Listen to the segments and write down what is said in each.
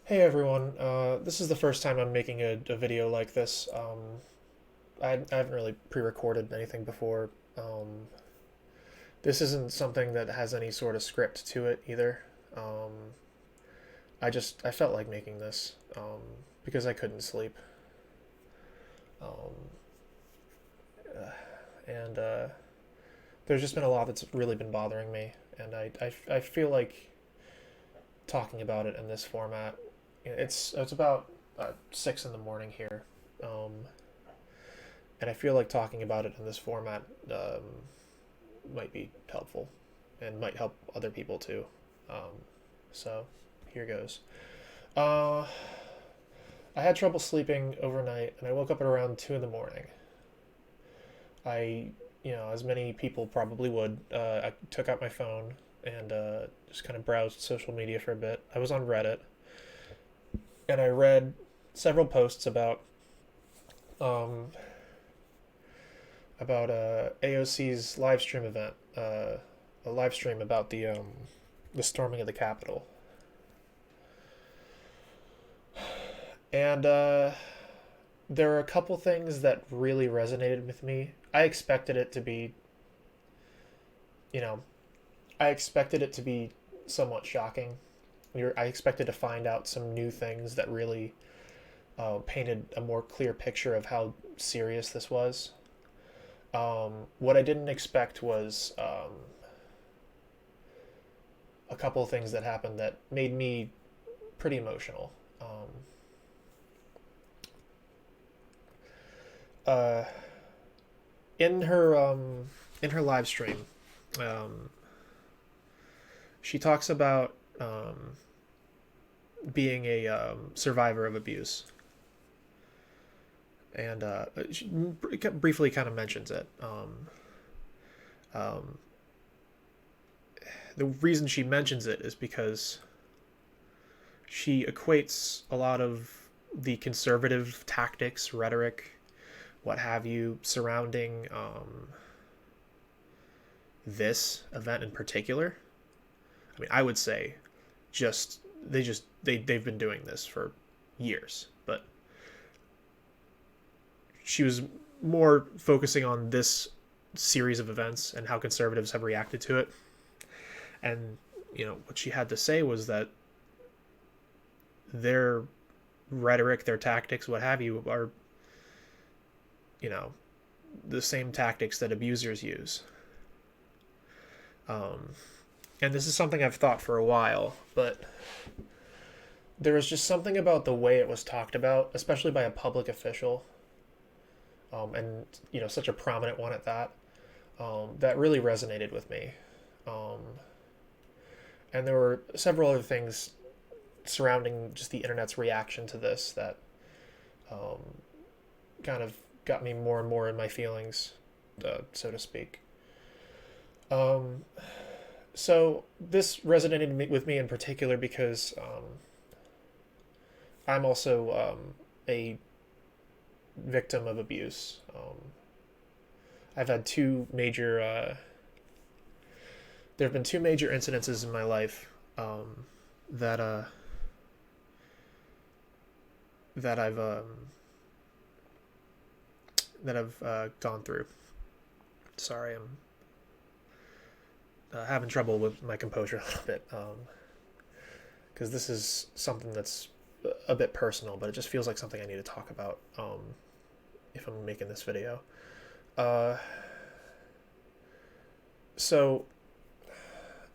Hey everyone, this is the first time I'm making a video like this. I haven't really pre-recorded anything before. This isn't something that has any sort of script to it either. Um, I felt like making this because I couldn't sleep. Um, and There's just been a lot that's really been bothering me, and I feel like talking about it in this format. It's about 6 in the morning here. Um, and I feel like talking about it in this format might be helpful and might help other people too. So here goes. Uh, I had trouble sleeping overnight, and I woke up at around 2 in the morning. As many people probably would, I took out my phone and just kind of browsed social media for a bit. I was on Reddit, and I read several posts um, about AOC's live stream event, a live stream about the storming of the Capitol, and there were a couple things that really resonated with me. I expected it to be, you know, I expected it to be somewhat shocking. I expected to find out some new things that really painted a more clear picture of how serious this was. What I didn't expect was a couple of things that happened that made me pretty emotional. Uh, in her in her live stream, um, she talks about being a survivor of abuse, and she briefly kind of mentions it. Um, the reason she mentions it is because she equates a lot of the conservative tactics, rhetoric, what have you, surrounding this event in particular. I mean, I would say they've been doing this for years, but she was more focusing on this series of events and how conservatives have reacted to it. And what she had to say was that their rhetoric, their tactics, what have you, are you know the same tactics that abusers use. Um, and this is something I've thought for a while, but there was just something about the way it was talked about, especially by a public official, and such a prominent one at that, that really resonated with me. Um, and there were several other things surrounding just the internet's reaction to this that um, kind of got me more and more in my feelings, so to speak. Um, so this resonated with me in particular because I'm also a victim of abuse. I've had two major. There have been two major incidences in my life that that I've gone through. Sorry, I'm having trouble with my composure a little bit because this is something that's a bit personal, but it just feels like something I need to talk about if I'm making this video. Uh, so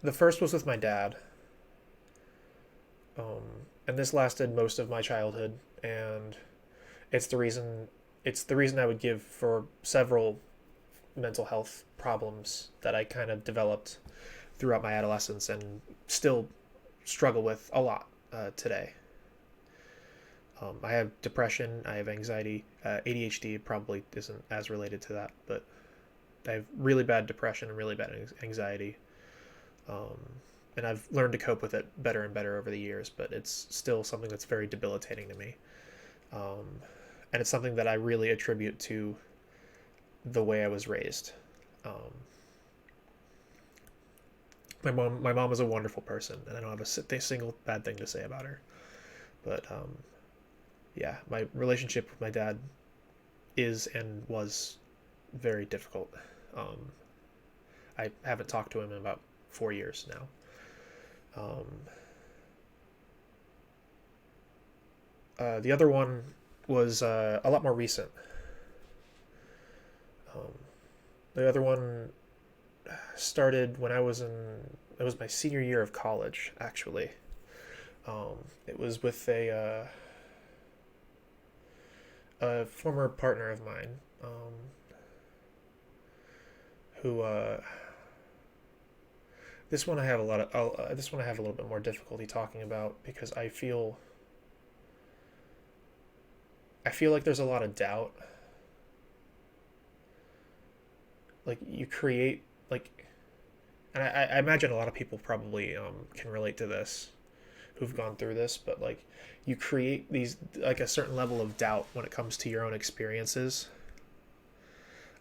the first was with my dad, and this lasted most of my childhood, and it's the reason it's the reason I would give for several mental health problems that I kind of developed throughout my adolescence and still struggle with a lot today. I have depression, I have anxiety, ADHD probably isn't as related to that, but I have really bad depression and really bad anxiety. Um, and I've learned to cope with it better and better over the years, but it's still something that's very debilitating to me. Um, and it's something that I really attribute to the way I was raised. Um, my mom is a wonderful person, and I don't have a single bad thing to say about her. But yeah, my relationship with my dad is and was very difficult. Um, I haven't talked to him in about 4 years now. The other one was a lot more recent. Um, the other one started when I was in. It was my senior year of college, actually. It was with a former partner of mine, who this one I have a lot of. This one I have a little bit more difficulty talking about because I feel like there's a lot of doubt. Like you create like, and I imagine a lot of people probably can relate to this, who've gone through this, but like you create these like a certain level of doubt when it comes to your own experiences.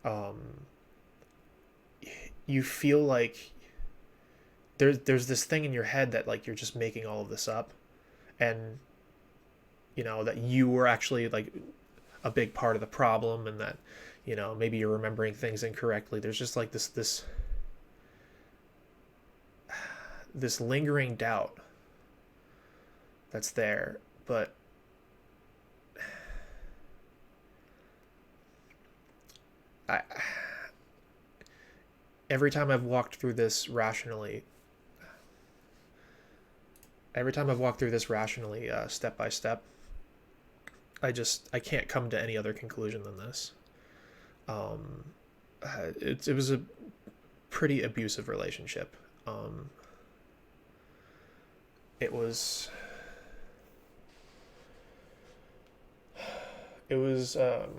Um, you feel like there's this thing in your head that like you're just making all of this up, and that you were actually like a big part of the problem, and that maybe you're remembering things incorrectly. There's just like this lingering doubt that's there, but I every time I've walked through this rationally, step by step, I can't come to any other conclusion than this. Um, it was a pretty abusive relationship. It was it was fuck.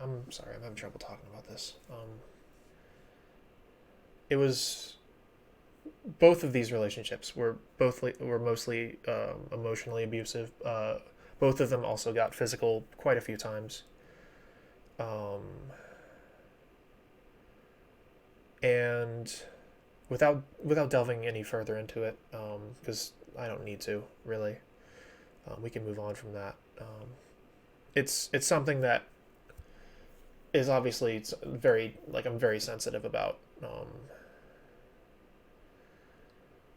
I'm sorry. I'm having trouble talking about this. It was both of these relationships were mostly emotionally abusive. Both of them also got physical quite a few times. Um, and without delving any further into it, because I don't need to really. We can move on from that. It's something that is obviously very like I'm very sensitive about.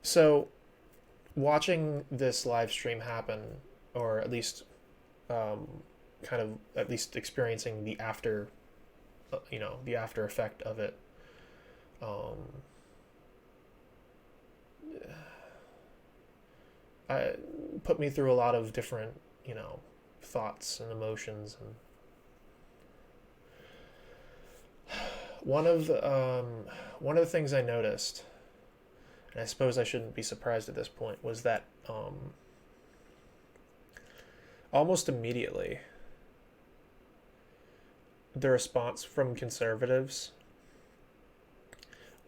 So watching this live stream happen, or at least kind of at least experiencing the after effect of it, um, I put me through a lot of different thoughts and emotions, and one of the things I noticed, and I suppose I shouldn't be surprised at this point, was that almost immediately the response from conservatives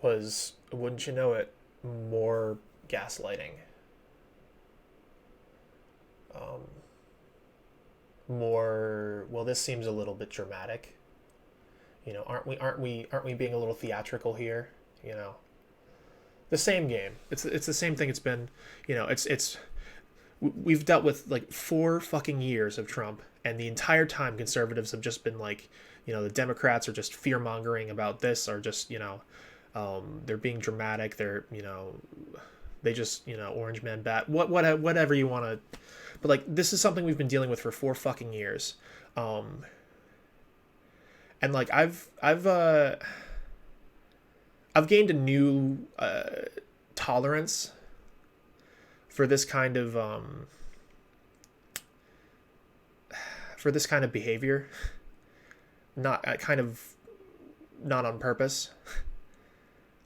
was, wouldn't you know it, more gaslighting. Um, More, well, this seems a little bit dramatic. Aren't we being a little theatrical here? The same game. It's the same thing. It's been, it's we've dealt with like 4 fucking years of Trump, and the entire time conservatives have just been like, the Democrats are just fear mongering about this, or just they're being dramatic. They just orange man bat whatever you want to, but like this is something we've been dealing with for 4 fucking years, and like I've gained a new tolerance for this kind of behavior, not kind of not on purpose,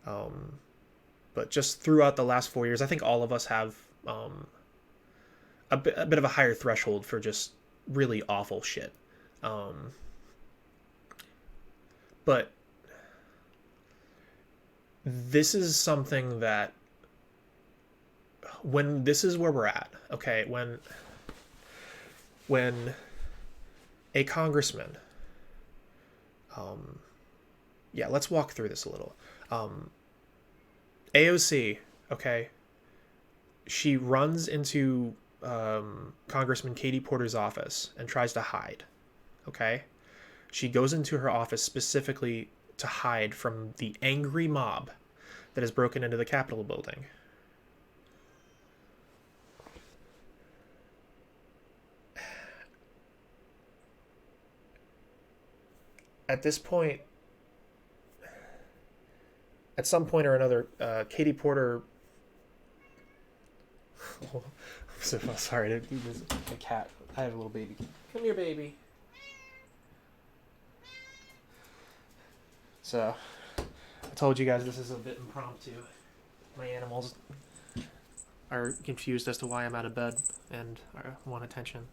but just throughout the last 4 years. I think all of us have a bit of a higher threshold for just really awful shit, but this is something that, when this is where we're at, okay, when a congressman, yeah, let's walk through this a little. AOC okay, she runs into Congressman Katie Porter's office and tries to hide. Okay, she goes into her office specifically to hide from the angry mob that has broken into the Capitol building. At this point, at some point or another, Katie Porter. I'm so sorry. There's a cat. I have a little baby. Come here, baby. So, I told you guys this is a bit impromptu. My animals are confused as to why I'm out of bed and want attention.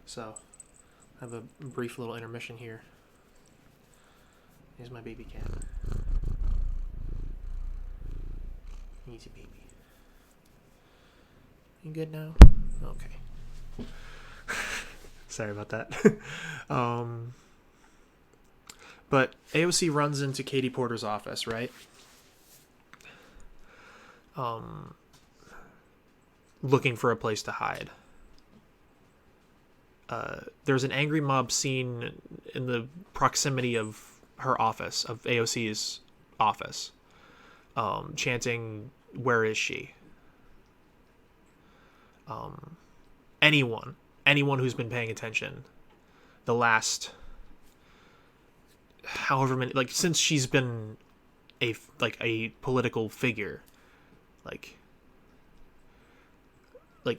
So, I have a brief little intermission here. Here's my baby cat. Easy, baby. You good now? Okay. Sorry about that. But AOC runs into Katie Porter's office, right? Looking for a place to hide. There's an angry mob scene in the proximity of her office, of AOC's office, chanting, "Where is she?" Anyone who's been paying attention the last however many, like, since she's been a political figure, like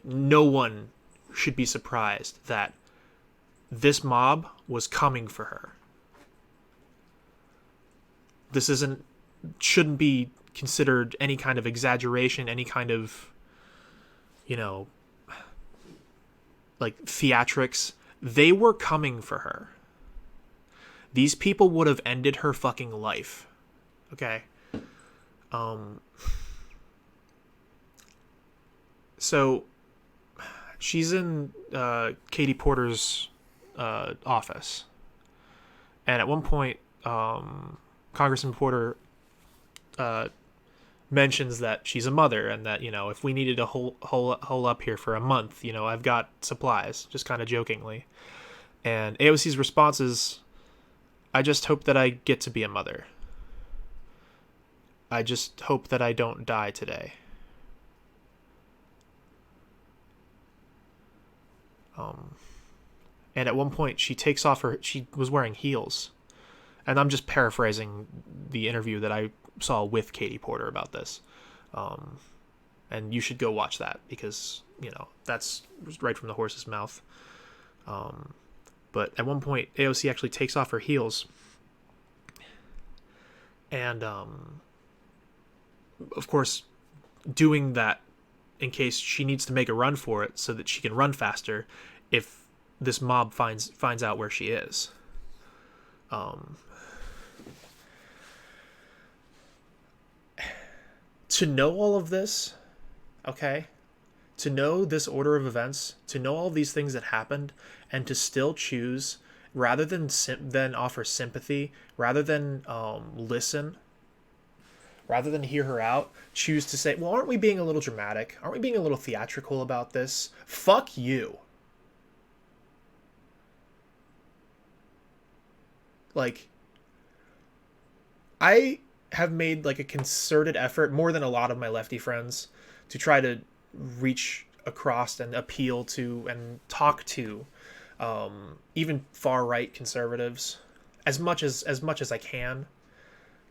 no one should be surprised that this mob was coming for her. This shouldn't be considered any kind of exaggeration, any kind of, like, theatrics. They were coming for her. These people would have ended her fucking life. Okay. So she's in Katie Porter's office. And at one point, Congressman Porter mentions that she's a mother and that, if we needed to hole up here for a month, I've got supplies, just kind of jokingly. And AOC's response is, "I just hope that I get to be a mother. I just hope that I don't die today." And at one point she was wearing heels. And I'm just paraphrasing the interview that I saw with Katie Porter about this. And you should go watch that because, that's right from the horse's mouth. But at one point, AOC actually takes off her heels. And, of course, doing that in case she needs to make a run for it so that she can run faster if this mob finds out where she is. To know all of this, okay, to know this order of events, to know all these things that happened, and to still choose, rather than offer sympathy, rather than listen, rather than hear her out, choose to say, well, aren't we being a little dramatic? Aren't we being a little theatrical about this? Fuck you. Like, I have made like a concerted effort, more than a lot of my lefty friends, to try to reach across and appeal to and talk to even far right conservatives as much as I can,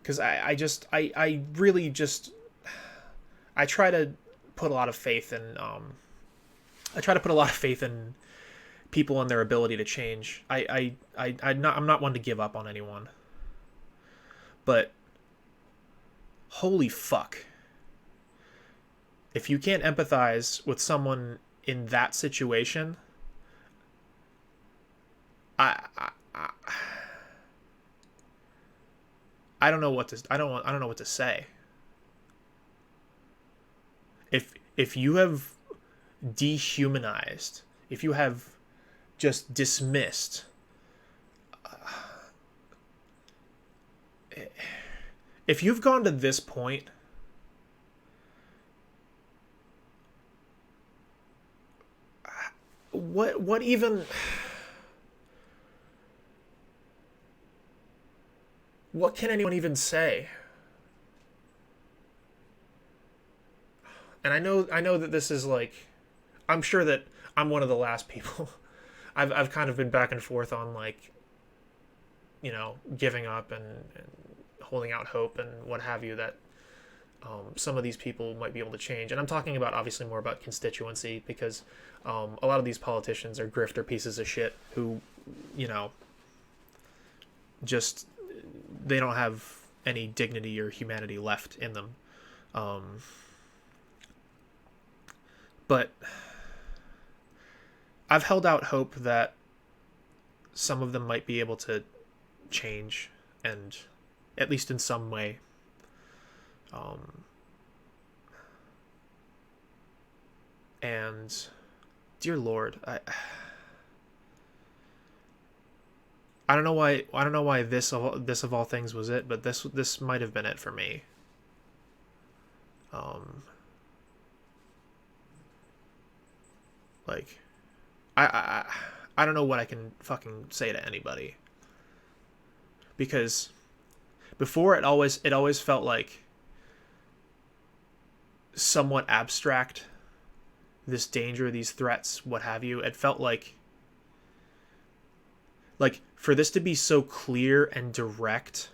because I really just I try to put a lot of faith in people and their ability to change. I'm not one to give up on anyone, but holy fuck, if you can't empathize with someone in that situation, I don't know what to say. If you have dehumanized, if you have just dismissed if you've gone to this point what even... What can anyone even say? And I know that this is like... I'm sure that I'm one of the last people. I've kind of been back and forth on, like, you know, giving up and holding out hope and what have you, that some of these people might be able to change. And I'm talking about, obviously, more about constituency, because a lot of these politicians are grifter pieces of shit who, you know, just, they don't have any dignity or humanity left in them. But I've held out hope that some of them might be able to change, and at least in some way. And dear Lord, I don't know why this of all things was it, but this might have been it for me. Like, I don't know what I can fucking say to anybody, because before it always felt like somewhat abstract, this danger, these threats, what have you. It felt like for this to be so clear and direct,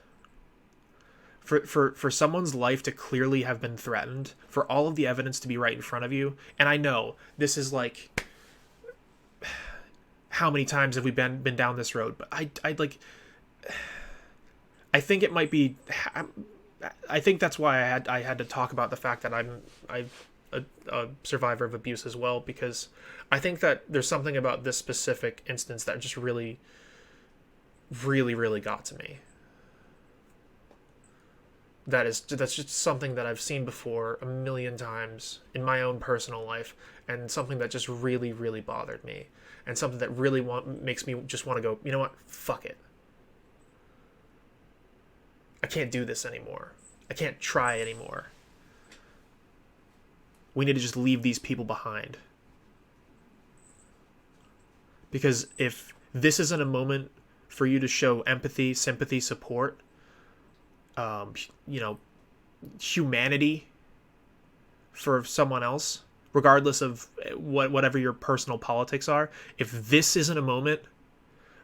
for someone's life to clearly have been threatened, for all of the evidence to be right in front of you. And I know this is like, how many times have we been down this road? But I think it might be. I think that's why I had to talk about the fact that I'm a survivor of abuse as well, because I think that there's something about this specific instance that just really, really, really got to me. That's just something that I've seen before a million times in my own personal life, and something that just really, really bothered me, and something that really makes me just want to go, you know what, fuck it. I can't do this anymore. I can't try anymore. We need to just leave these people behind. Because if this isn't a moment for you to show empathy, sympathy, support, you know, humanity for someone else, regardless of whatever your personal politics are, if this isn't a moment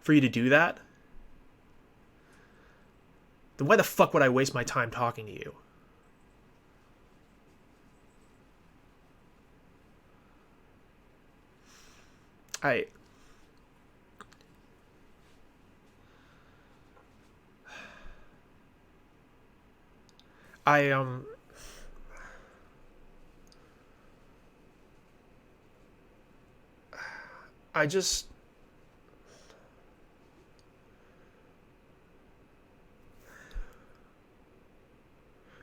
for you to do that, then why the fuck would I waste my time talking to you? I just...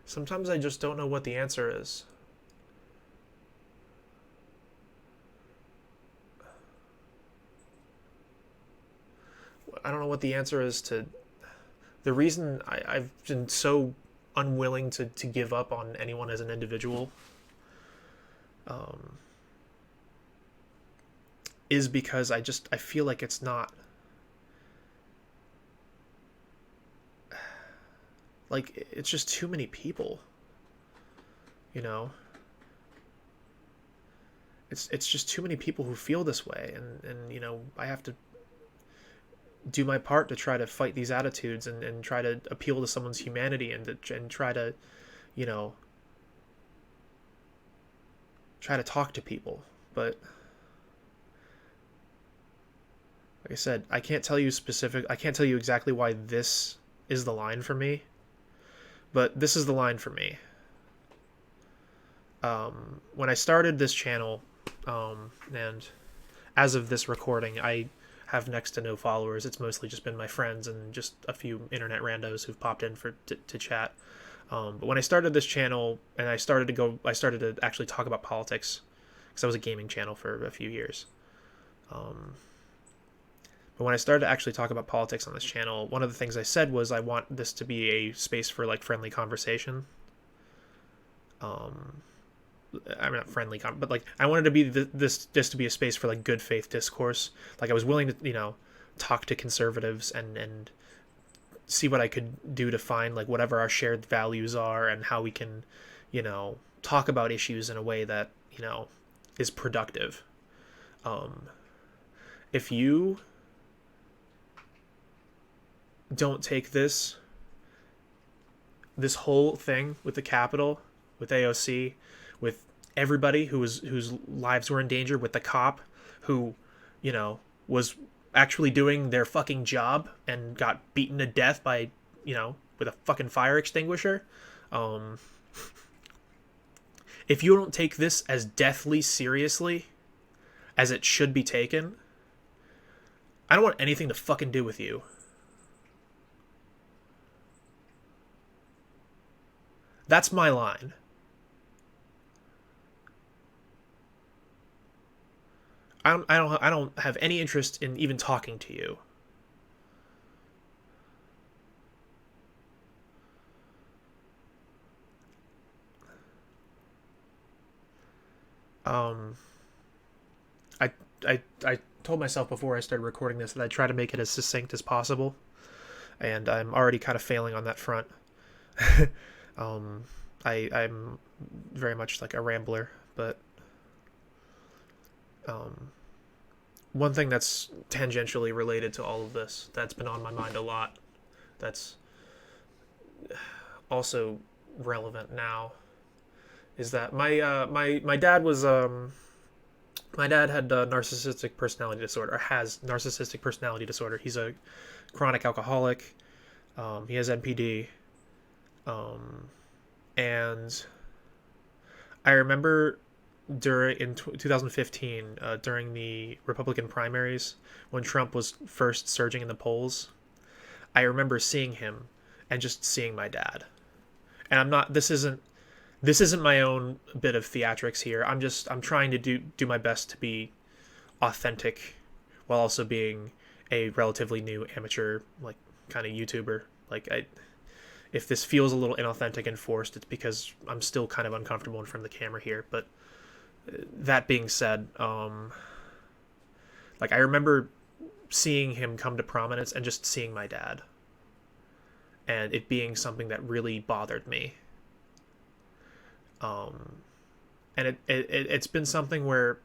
Sometimes I just don't know what the answer is. I don't know what the answer is to... The reason I've been so unwilling to give up on anyone as an individual is because I feel like it's not... Like, it's just too many people, you know? It's just too many people who feel this way, and you know, I have to do my part to try to fight these attitudes and try to appeal to someone's humanity and try to, you know, try to talk to people. But like I said, I can't tell you exactly why this is the line for me, but this is the line for me. When I started this channel, and as of this recording, I have next to no followers. It's mostly just been my friends and just a few internet randos who've popped in to chat. But when I started this channel and I started to actually talk about politics, because I was a gaming channel for a few years. But when I started to actually talk about politics on this channel, one of the things I said was I want this to be a space for like friendly conversation. I'm not friendly, but like I wanted to be this to be a space for like good faith discourse. Like I was willing to talk to conservatives and see what I could do to find like whatever our shared values are and how we can talk about issues in a way that is productive. If you don't take this whole thing with the Capitol, with AOC, with everybody whose lives were in danger, with the cop who, was actually doing their fucking job and got beaten to death by, with a fucking fire extinguisher. If you don't take this as deathly seriously as it should be taken, I don't want anything to fucking do with you. That's my line. I don't have any interest in even talking to you. I I told myself before I started recording this that I'd try to make it as succinct as possible, and I'm already kind of failing on that front. I'm very much like a rambler, but one thing that's tangentially related to all of this that's been on my mind a lot, that's also relevant now, is that my dad was my dad had narcissistic personality disorder, or has narcissistic personality disorder. He's a chronic alcoholic. He has NPD. And I remember in 2015, during the Republican primaries, when Trump was first surging in the polls, I remember seeing him and just seeing my dad. And this isn't my own bit of theatrics here. I'm trying to do my best to be authentic while also being a relatively new amateur, like, kind of YouTuber. Like, if this feels a little inauthentic and forced, it's because I'm still kind of uncomfortable in front of the camera here. But that being said, like, I remember seeing him come to prominence and just seeing my dad, and it being something that really bothered me. And it's been something where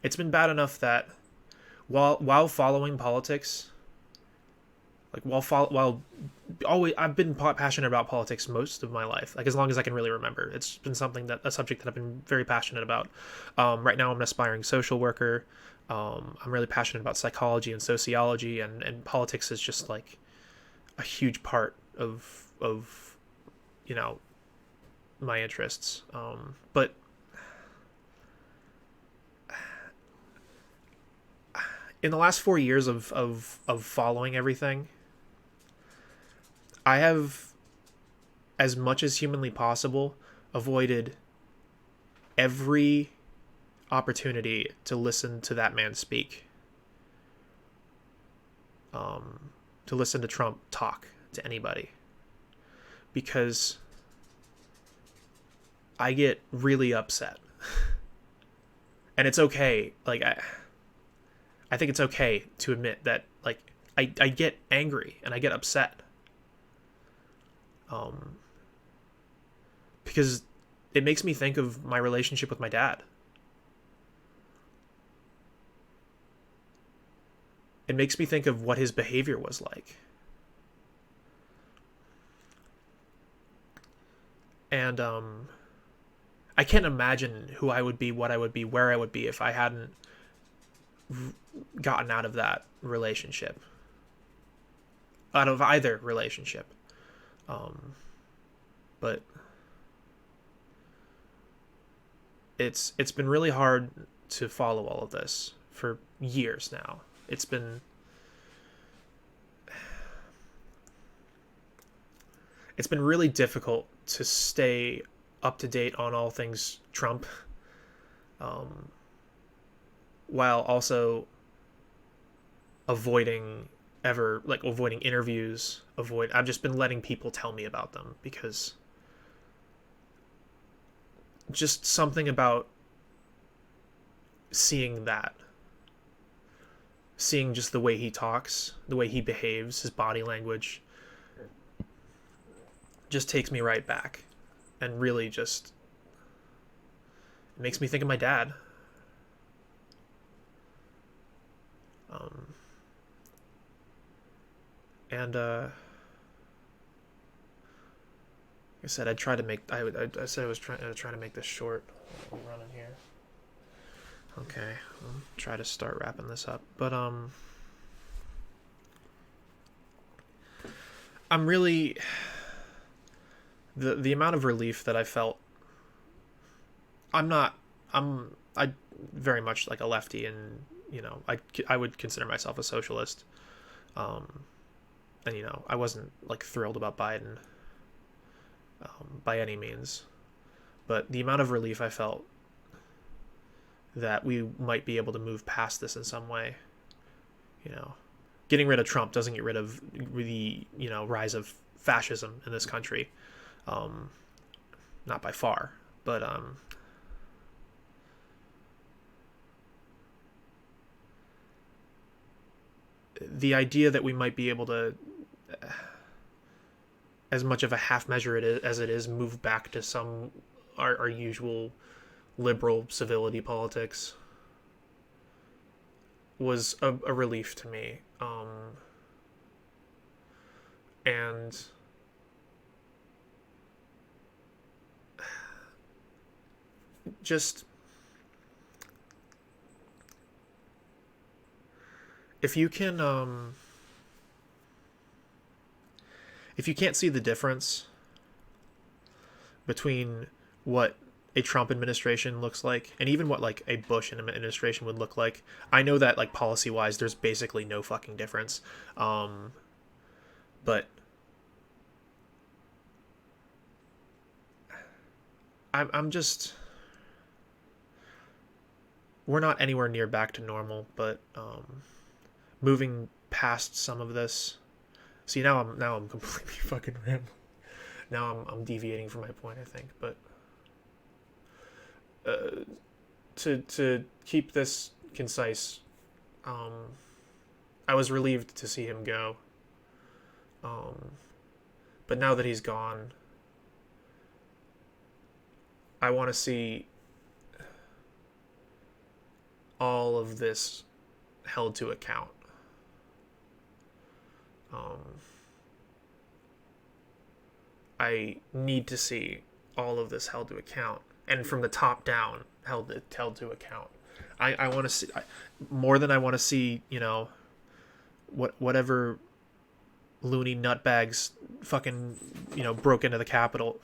it's been bad enough that while following politics, like while always, I've been passionate about politics most of my life, like as long as I can really remember. It's been a subject that I've been very passionate about. Right now I'm an aspiring social worker. I'm really passionate about psychology and sociology, and politics is just like a huge part of my interests. But in the last 4 years of following everything, I have, as much as humanly possible, avoided every opportunity to listen to that man speak. To listen to Trump talk to anybody. Because I get really upset. And it's okay. Like, I think it's okay to admit that, like, I get angry and I get upset. Because it makes me think of my relationship with my dad. It makes me think of what his behavior was like. And I can't imagine who I would be, what I would be, where I would be if I hadn't gotten out of that relationship. Out of either relationship. But it's been really hard to follow all of this for years now. It's been really difficult to stay up to date on all things Trump, while also avoiding interviews. I've just been letting people tell me about them, because just something about seeing that, seeing just the way he talks, the way he behaves, his body language, just takes me right back, and really just it makes me think of my dad. And like I said, I said I was trying to make this short. I'm running here. Okay, I'll try to start wrapping this up. But I'm really the amount of relief that I felt. I very much like a lefty, and I would consider myself a socialist. And I wasn't like thrilled about Biden by any means, but the amount of relief I felt that we might be able to move past this in some way. Getting rid of Trump doesn't get rid of the rise of fascism in this country, not by far, but the idea that we might be able to, as much of a half measure as it is, move back to some our usual liberal civility politics was a relief to me. And just if you can't see the difference between what a Trump administration looks like and even what like a Bush administration would look like, I know that like policy wise there's basically no fucking difference, but I'm just, we're not anywhere near back to normal, but moving past some of this. See, now I'm completely fucking rambling. Now I'm deviating from my point, I think. But to keep this concise, I was relieved to see him go. But now that he's gone, I want to see all of this held to account. I need to see all of this held to account, and from the top down held to account. I want to see more than I want to see, whatever loony nutbags fucking, broke into the Capitol.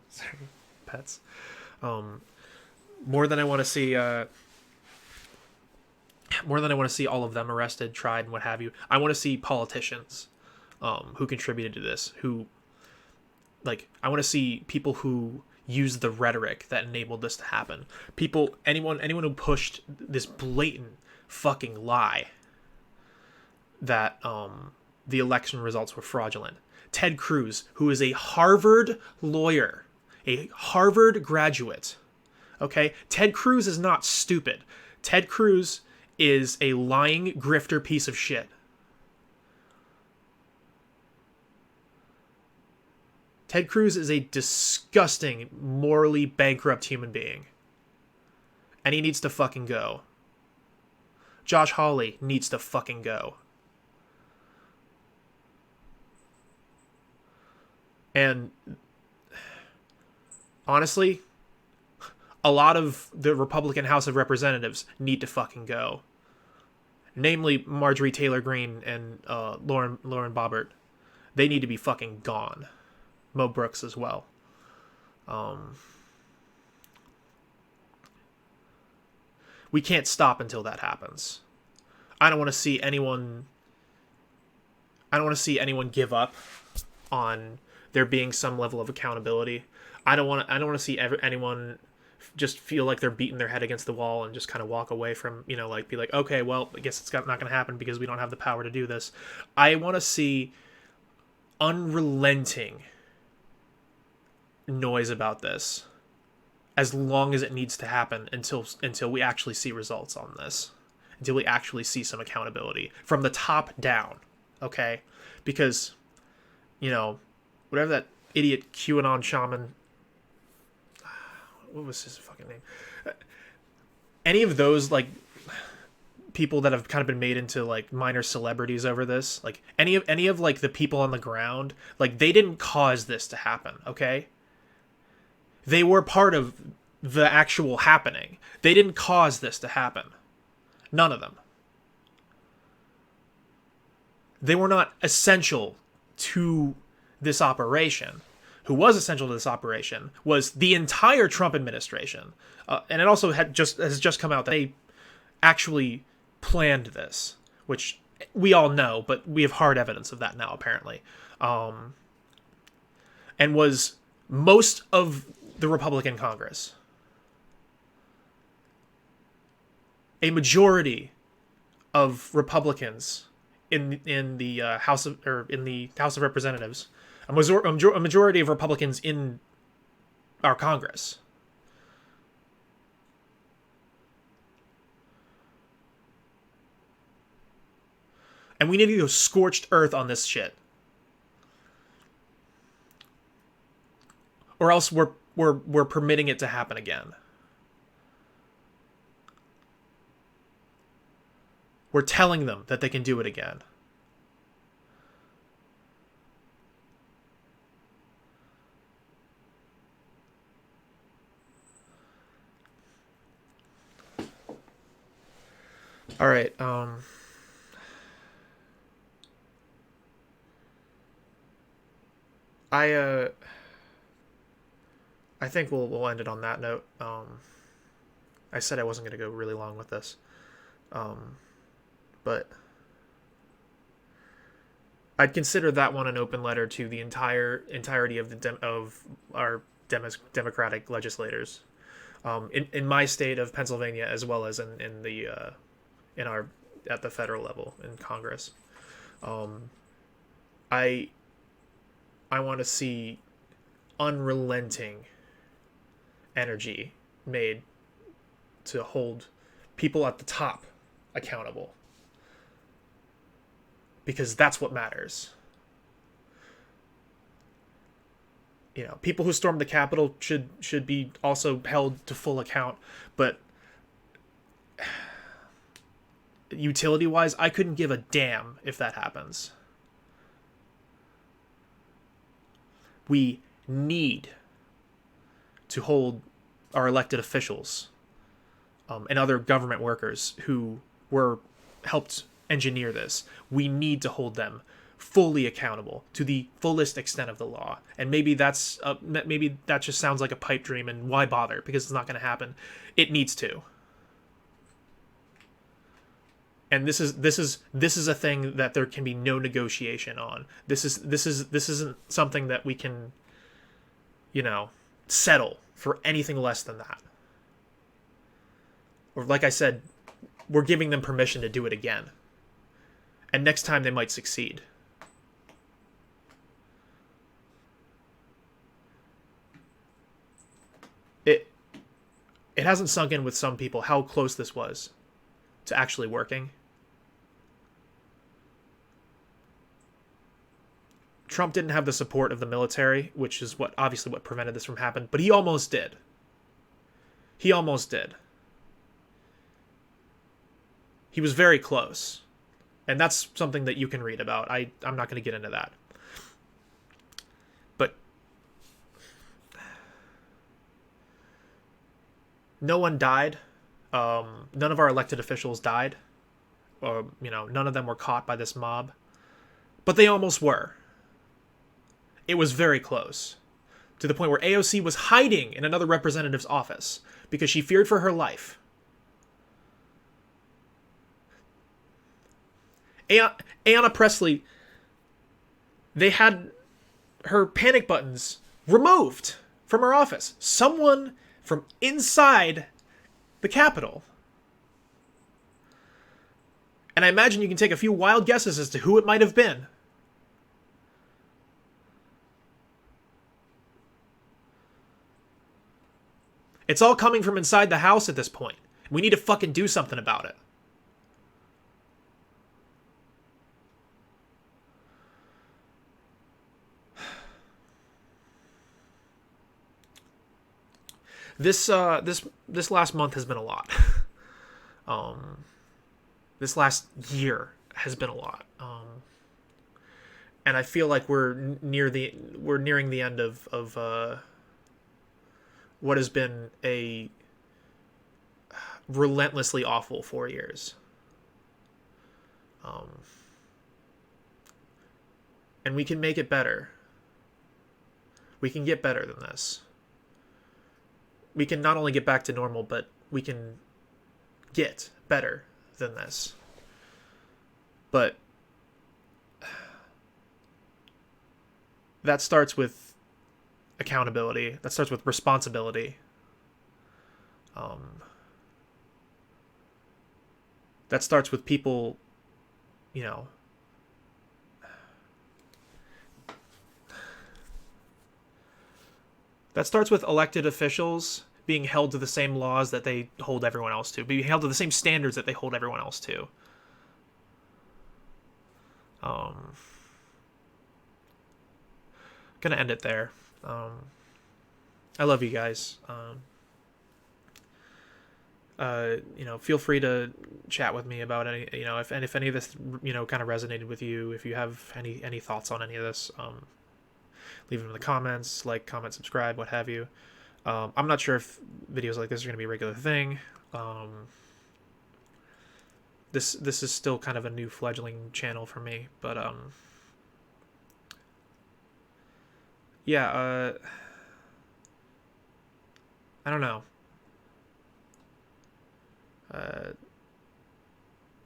Sorry, pets. More than I want to see all of them arrested, tried, and what have you. I want to see politicians who contributed to this, who, like, I want to see people who use the rhetoric that enabled this to happen. Anyone who pushed this blatant fucking lie that the election results were fraudulent. Ted Cruz, who is a Harvard lawyer, a Harvard graduate. Okay? Ted Cruz is not stupid. Ted Cruz is a lying grifter piece of shit. Ted Cruz is a disgusting, morally bankrupt human being. And he needs to fucking go. Josh Hawley needs to fucking go. And honestly, a lot of the Republican House of Representatives need to fucking go. Namely, Marjorie Taylor Greene and Lauren Boebert. They need to be fucking gone. Mo Brooks as well. We can't stop until that happens. I don't want to see anyone give up on there being some level of accountability. I don't want to see anyone just feel like they're beating their head against the wall and just kind of walk away from, be like, okay, well, I guess it's not going to happen because we don't have the power to do this. I want to see unrelenting noise about this as long as it needs to happen until we actually see results on this, until we actually see some accountability from the top down, okay? Because, you know, whatever that idiot QAnon shaman, what was his fucking name? Any of those, like, people that have kind of been made into, like, minor celebrities over this, like, any of like, the people on the ground, like, they didn't cause this to happen, okay? They were part of the actual happening. They didn't cause this to happen. None of them. They were not essential to this operation. Who was essential to this operation was the entire Trump administration. And it also has just come out that they actually planned this, which we all know, but we have hard evidence of that now, apparently. And was most of the Republican Congress. A majority of Republicans in the House of Representatives, a majority of Republicans in our Congress. And we need to go scorched earth on this shit, or else we're permitting it to happen again. We're telling them that they can do it again. All right. I think we'll end it on that note. I said I wasn't going to go really long with this. But I'd consider that one an open letter to the entirety of our Democratic legislators, in my state of Pennsylvania, as well as at the federal level in Congress. I want to see unrelenting energy made to hold people at the top accountable. Because that's what matters. You know, people who stormed the Capitol should be also held to full account, but utility-wise, I couldn't give a damn if that happens. We need to hold our elected officials and other government workers who were helped engineer this. We need to hold them fully accountable to the fullest extent of the law. And maybe that just sounds like a pipe dream, and why bother? Because it's not going to happen. It needs to. And this is a thing that there can be no negotiation on. This isn't something that we can, settle for anything less than that. Or like I said, we're giving them permission to do it again. And next time they might succeed. It hasn't sunk in with some people how close this was to actually working. Trump didn't have the support of the military, which is obviously what prevented this from happening, but he almost did. He almost did. He was very close. And that's something that you can read about. I'm not going to get into that. But no one died. None of our elected officials died. None of them were caught by this mob. But they almost were. It was very close. To the point where AOC was hiding in another representative's office because she feared for her life. Ayanna Pressley, they had her panic buttons removed from her office. Someone from inside the Capitol. And I imagine you can take a few wild guesses as to who it might have been. It's all coming from inside the house at this point. We need to fucking do something about it. This last month has been a lot. This last year has been a lot. And I feel like we're nearing the end of what has been a relentlessly awful 4 years. And we can make it better. We can get better than this. We can not only get back to normal, but we can get better than this. But that starts with accountability. That starts with responsibility. That starts with people, you know, that starts with elected officials being held to the same laws that they hold everyone else to, being held to the same standards that they hold everyone else to. Gonna end it there. I love you guys. Feel free to chat with me about any, if any of this, kind of resonated with you. If you have any thoughts on any of this, leave them in the comments, like, comment, subscribe, what have you. I'm not sure if videos like this are going to be a regular thing. This is still kind of a new fledgling channel for me, but yeah, I don't know.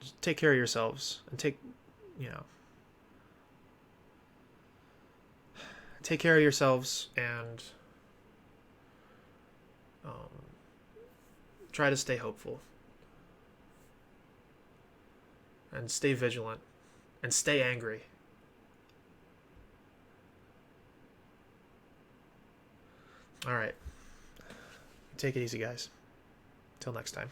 Just take care of yourselves and take care of yourselves and try to stay hopeful and stay vigilant and stay angry. All right. Take it easy, guys. Till next time.